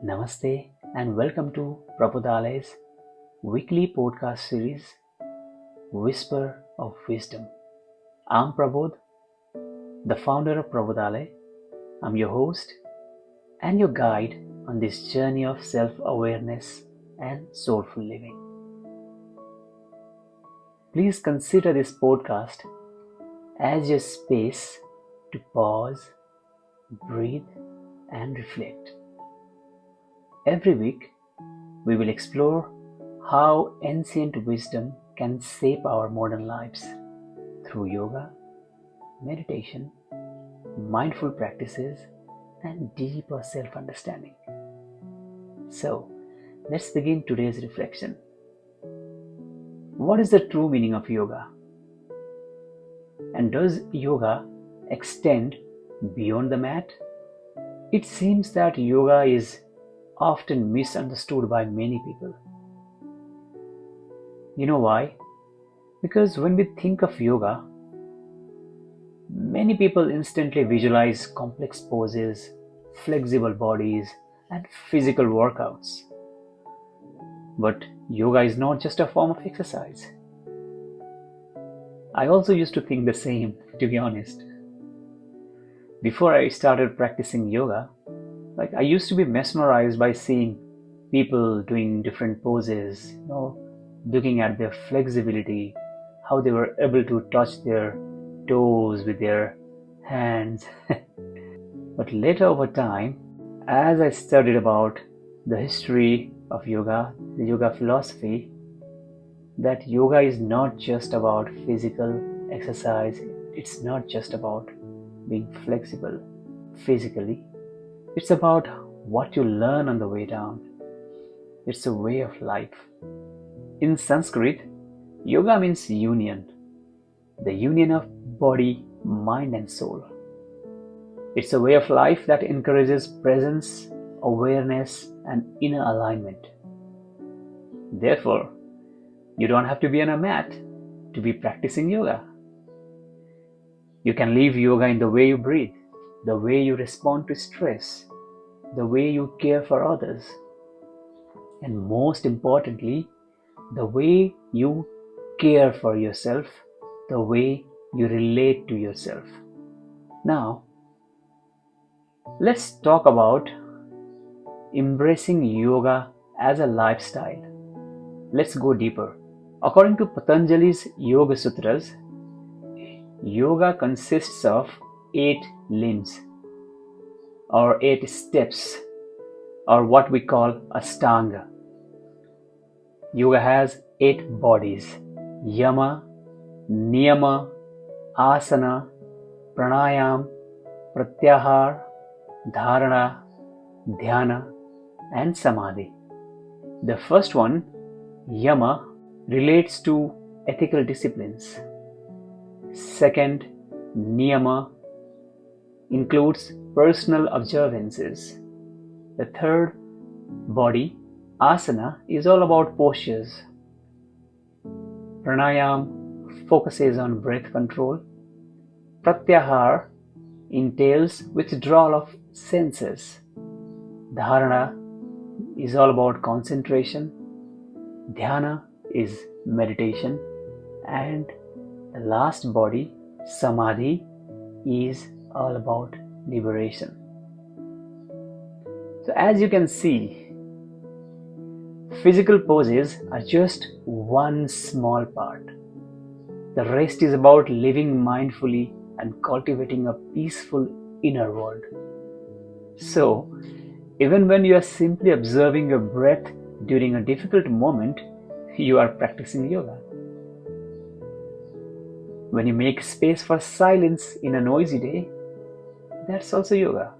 Namaste and welcome to Prabodhalaya's weekly podcast series, Whisper of Wisdom. I'm Prabodh, the founder of Prabodhalaya. I'm your host and your guide on this journey of self-awareness and soulful living. Please consider this podcast as your space to pause, breathe, and reflect. Every week, we will explore how ancient wisdom can shape our modern lives through yoga, meditation, mindful practices, and deeper self-understanding. So, let's begin today's reflection. What is the true meaning of yoga? And does yoga extend beyond the mat? It seems that yoga is often misunderstood by many people. You know why? Because when we think of yoga, many people instantly visualize complex poses, flexible bodies, and physical workouts. But yoga is not just a form of exercise. I also used to think the same, to be honest. Before I started practicing yoga, I used to be mesmerized by seeing people doing different poses, looking at their flexibility, how they were able to touch their toes with their hands. But later over time, as I studied about the history of yoga, the yoga philosophy, that yoga is not just about physical exercise, it's not just about being flexible physically. It's about what you learn on the way down. It's a way of life. In Sanskrit, yoga means union, the union of body, mind, and soul. It's a way of life that encourages presence, awareness, and inner alignment. Therefore, you don't have to be on a mat to be practicing yoga. You can live yoga in the way you breathe, the way you respond to stress, the way you care for others, and most importantly, the way you care for yourself, the way you relate to yourself. Now, let's talk about embracing yoga as a lifestyle. Let's go deeper. According to Patanjali's Yoga Sutras, yoga consists of 8 limbs or 8 steps, or what we call Ashtanga. Yoga has 8 bodies: Yama, Niyama, Asana, Pranayam, Pratyahar, Dharana, Dhyana, and Samadhi. The first one, Yama, relates to ethical disciplines. Second, Niyama, includes personal observances. The third body, Asana, is all about postures. Pranayam focuses on breath control. Pratyahar entails withdrawal of senses. Dharana is all about concentration. Dhyana is meditation. And the last body, Samadhi, is all about liberation. So as you can see, physical poses are just one small part. The rest is about living mindfully and cultivating a peaceful inner world. So, even when you are simply observing your breath during a difficult moment, you are practicing yoga. When you make space for silence in a noisy day, that's also yoga.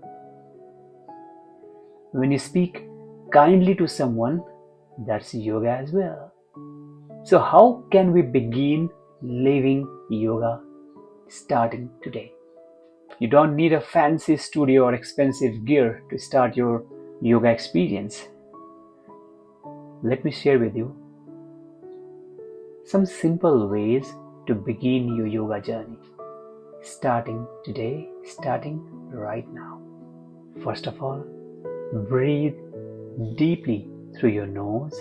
When you speak kindly to someone, that's yoga as well. So how can we begin living yoga starting today? You don't need a fancy studio or expensive gear to start your yoga experience. Let me share with you some simple ways to begin your yoga journey. Starting today, starting right now. First of all, breathe deeply through your nose.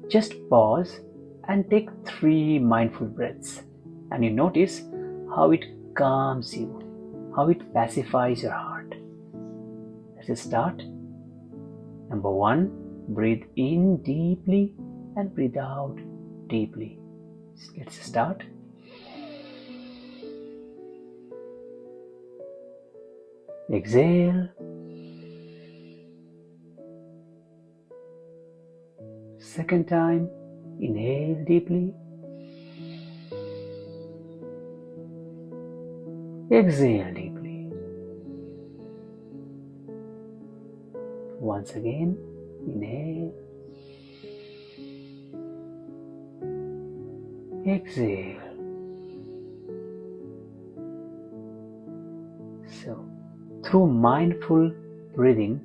Just pause and take 3 mindful breaths, and you notice how it calms you, how it pacifies your heart. Let's start. Number 1, breathe in deeply and breathe out deeply. Let's start. Exhale. Second time, inhale deeply. Exhale deeply. Once again, inhale. Exhale. So, through mindful breathing,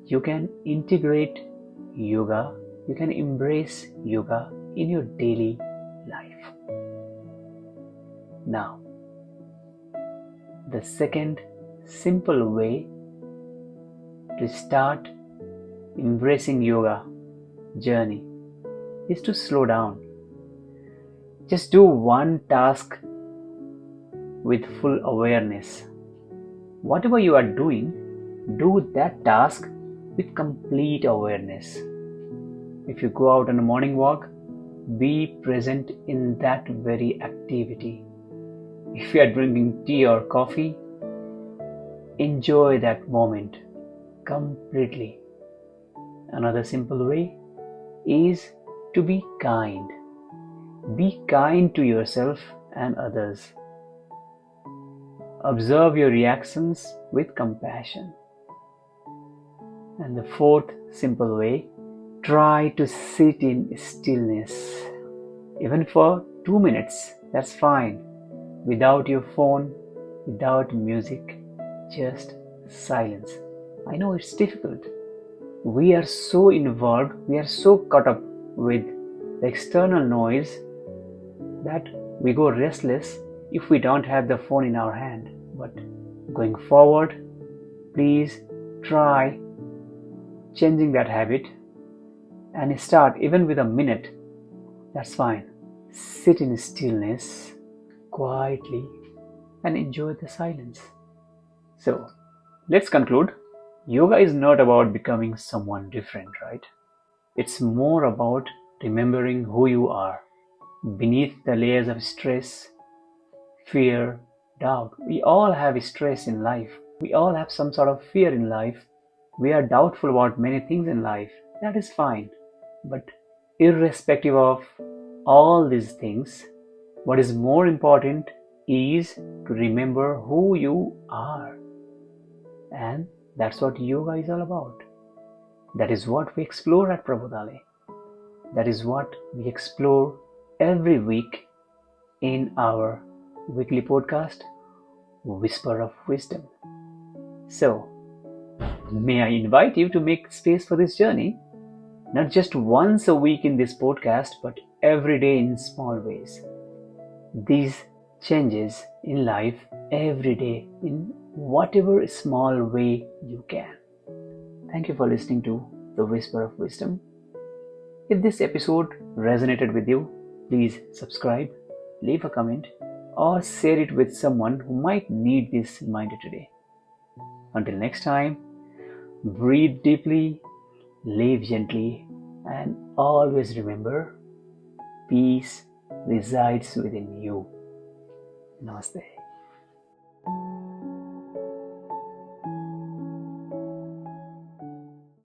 you can integrate yoga, you can embrace yoga in your daily life. Now, the second simple way to start embracing yoga journey is to slow down. Just do one task with full awareness. Whatever you are doing, do that task with complete awareness. If you go out on a morning walk, be present in that very activity. If you are drinking tea or coffee, enjoy that moment completely. Another simple way is to be kind. Be kind to yourself and others. Observe your reactions with compassion. And the fourth simple way, try to sit in stillness. Even for 2 minutes, that's fine. Without your phone, without music, just silence. I know it's difficult. We are so involved, we are so caught up with the external noise that we go restless if we don't have the phone in our hand. But going forward, please try changing that habit and start even with a minute. That's fine. Sit in stillness quietly and enjoy the silence. So, let's conclude. Yoga is not about becoming someone different, right? It's more about remembering who you are beneath the layers of stress, fear, doubt. We all have stress in life. We all have some sort of fear in life. We are doubtful about many things in life. That is fine. But irrespective of all these things, what is more important is to remember who you are. And that's what yoga is all about. That is what we explore at Prabodhalaya. That is what we explore every week in our weekly podcast, Whisper of Wisdom. So, may I invite you to make space for this journey, not just once a week in this podcast, but every day in small ways. These changes in life every day in whatever small way you can. Thank you for listening to the Whisper of Wisdom. If this episode resonated with you, please subscribe, leave a comment, or share it with someone who might need this reminder today. Until next time, breathe deeply, live gently, and always remember, peace resides within you. Namaste.